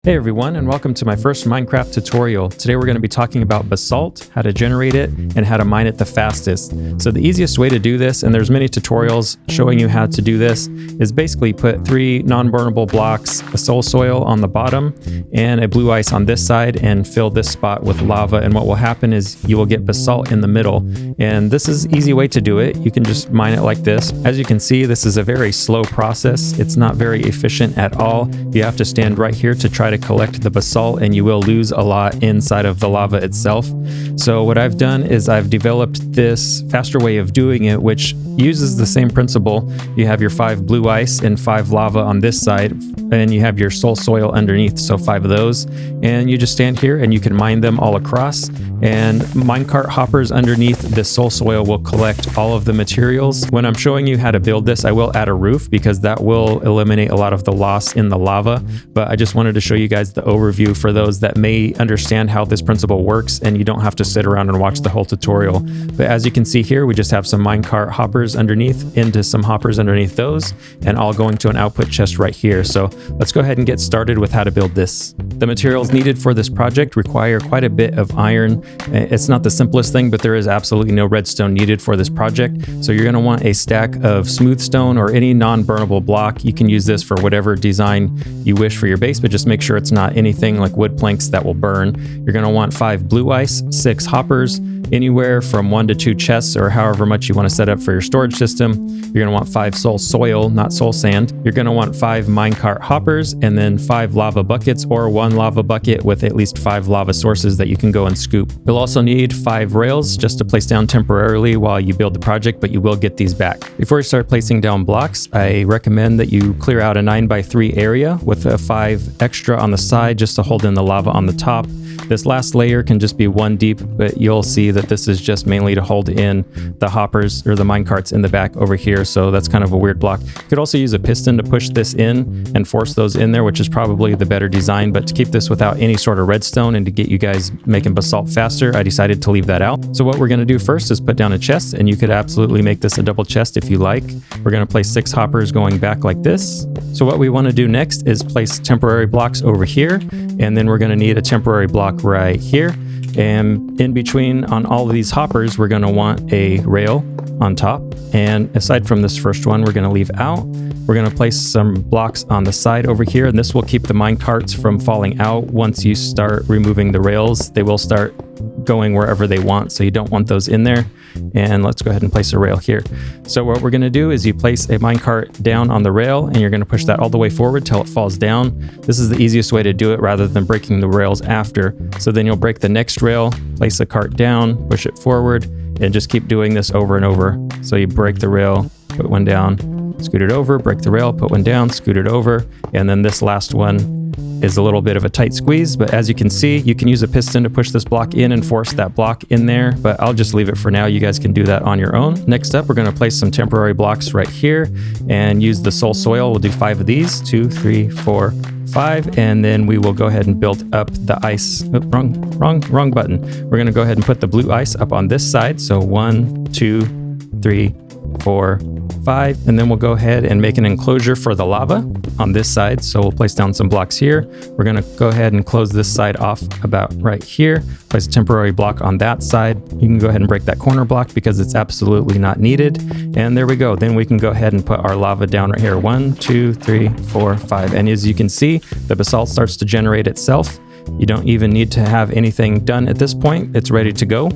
Hey everyone, and welcome to my first Minecraft tutorial. Today we're going to be talking about BASALT, how to generate it, and how to mine it the fastest. So the easiest way to do this, and there's many tutorials showing you how to do this, is basically put 3 non-burnable blocks, a soul soil on the bottom, and a blue ice on this side, and fill this spot with lava. And what will happen is you will get BASALT in the middle. And this is an easy way to do it. You can just mine it like this. As you can see, this is a very slow process. It's not very efficient at all. You have to stand right here to try to collect the basalt, and you will lose a lot inside of the lava itself. So what I've done is I've developed this faster way of doing it, which uses the same principle. You have your 5 blue ice and 5 lava on this side, and you have your soul soil underneath, so 5 of those, and you just stand here and you can mine them all across, and minecart hoppers underneath the soul soil will collect all of the materials. When I'm showing you how to build this, I will add a roof because that will eliminate a lot of the loss in the lava, but I just wanted to show you guys the overview for those that may understand how this principle works, and you don't have to sit around and watch the whole tutorial. But as you can see here, we just have some minecart hoppers underneath into some hoppers underneath those, and all going to an output chest right here. So let's go ahead and get started with how to build this. The materials needed for this project require quite a bit of iron. It's not the simplest thing, but there is absolutely no redstone needed for this project. So you're going to want a stack of smooth stone or any non-burnable block. You can use this for whatever design you wish for your base, but just make sure it's not anything like wood planks that will burn. You're going to want 5 blue ice, 6 hoppers, anywhere from 1 to 2 chests, or however much you want to set up for your storage system. You're going to want 5 soul soil, not soul sand. You're going to want 5 minecart hoppers, and then 5 lava buckets, or 1 lava bucket with at least 5 lava sources that you can go and scoop. You'll also need 5 rails just to place down temporarily while you build the project, but you will get these back. Before you start placing down blocks, I recommend that you clear out a 9x3 area with a 5 extra on the side just to hold in the lava on the top. This last layer can just be 1 deep, but you'll see that this is just mainly to hold in the hoppers or the minecarts in the back over here. So that's kind of a weird block. You could also use a piston to push this in and force those in there, which is probably the better design. But to keep this without any sort of redstone and to get you guys making basalt faster, I decided to leave that out. So what we're going to do first is put down a chest, and you could absolutely make this a double chest if you like. We're going to place 6 hoppers going back like this. So what we want to do next is place temporary blocks over here, and then we're going to need a temporary block right here. And in between on all of these hoppers, we're going to want a rail on top. And aside from this first one, we're going to leave out. We're going to place some blocks on the side over here, and this will keep the mine carts from falling out. Once you start removing the rails, they will start going wherever they want, so you don't want those in there. And let's go ahead and place a rail here. So what we're going to do is you place a minecart down on the rail, and you're going to push that all the way forward till it falls down. This is the easiest way to do it rather than breaking the rails after. So then you'll break the next rail, place the cart down, push it forward, and just keep doing this over and over. So you break the rail, put one down, scoot it over, break the rail, put one down, scoot it over, and then this last one is a little bit of a tight squeeze, but as you can see, you can use a piston to push this block in and force that block in there, but I'll just leave it for now. You guys can do that on your own. Next up, we're going to place some temporary blocks right here and use the soul soil. We'll do 5 of these, 2, 3, 4, 5, and then we will go ahead and build up the ice. Oh, wrong button. We're going to go ahead and put the blue ice up on this side. So 1, 2, 3, 4, 5, and then we'll go ahead and make an enclosure for the lava on this side. So we'll place down some blocks here. We're going to go ahead and close this side off about right here. Place a temporary block on that side. You can go ahead and break that corner block because it's absolutely not needed. And there we go. Then we can go ahead and put our lava down right here. 1, 2, 3, 4, 5. And as you can see, the basalt starts to generate itself. You don't even need to have anything done at this point. It's ready to go.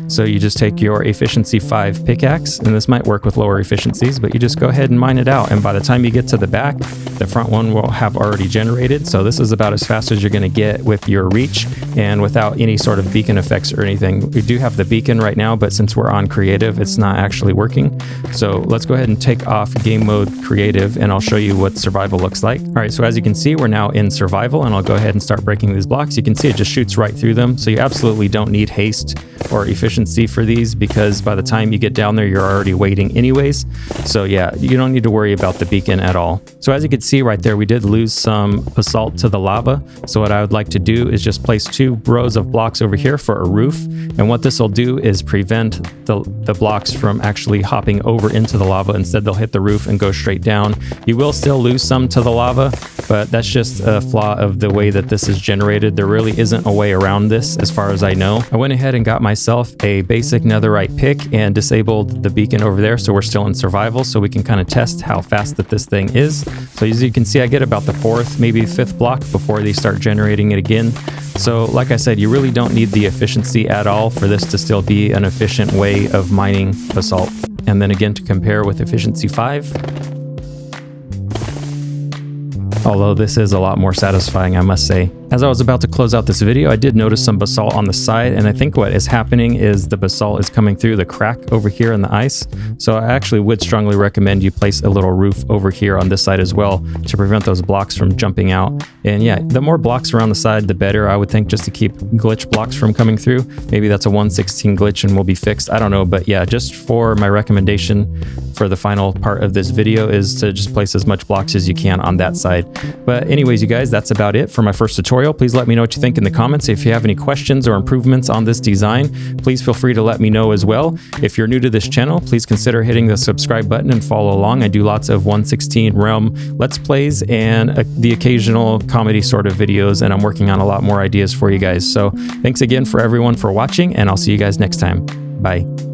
So you just take your efficiency 5 pickaxe, and this might work with lower efficiencies, but you just go ahead and mine it out. And by the time you get to the back, the front one will have already generated. So this is about as fast as you're going to get with your reach and without any sort of beacon effects or anything. We do have the beacon right now, but since we're on creative, it's not actually working. So let's go ahead and take off game mode creative, and I'll show you what survival looks like. All right, so as you can see, we're now in survival, and I'll go ahead and start breaking these blocks. You can see it just shoots right through them. So you absolutely don't need haste or efficiency for these, because by the time you get down there, you're already waiting anyways. So yeah, you don't need to worry about the beacon at all. So as you can see right there, we did lose some basalt to the lava. So what I would like to do is just place 2 rows of blocks over here for a roof. And what this will do is prevent the blocks from actually hopping over into the lava. Instead, they'll hit the roof and go straight down. You will still lose some to the lava, but that's just a flaw of the way that this is generated. There really isn't a way around this as far as I know. I went ahead and got myself a basic netherite pick and disabled the beacon over there, so we're still in survival, so we can kind of test how fast that this thing is. So as you can see, I get about the 4th, maybe 5th block before they start generating it again. So like I said, you really don't need the efficiency at all for this to still be an efficient way of mining basalt. And then again, to compare with efficiency 5, although this is a lot more satisfying, I must say. As I was about to close out this video, I did notice some basalt on the side, and I think what is happening is the basalt is coming through the crack over here in the ice. So I actually would strongly recommend you place a little roof over here on this side as well to prevent those blocks from jumping out. And yeah, the more blocks around the side, the better, I would think, just to keep glitch blocks from coming through. Maybe that's a 1/16 glitch and will be fixed. I don't know, but yeah, just for my recommendation for the final part of this video is to just place as much blocks as you can on that side. But anyways, you guys, that's about it for my first tutorial. Please let me know what you think in the comments. If you have any questions or improvements on this design, please feel free to let me know as well. If you're new to this channel, please consider hitting the subscribe button and follow along. I do lots of 1/16 realm Let's Plays and the occasional comedy sort of videos, and I'm working on a lot more ideas for you guys. So thanks again for everyone for watching, and I'll see you guys next time. Bye.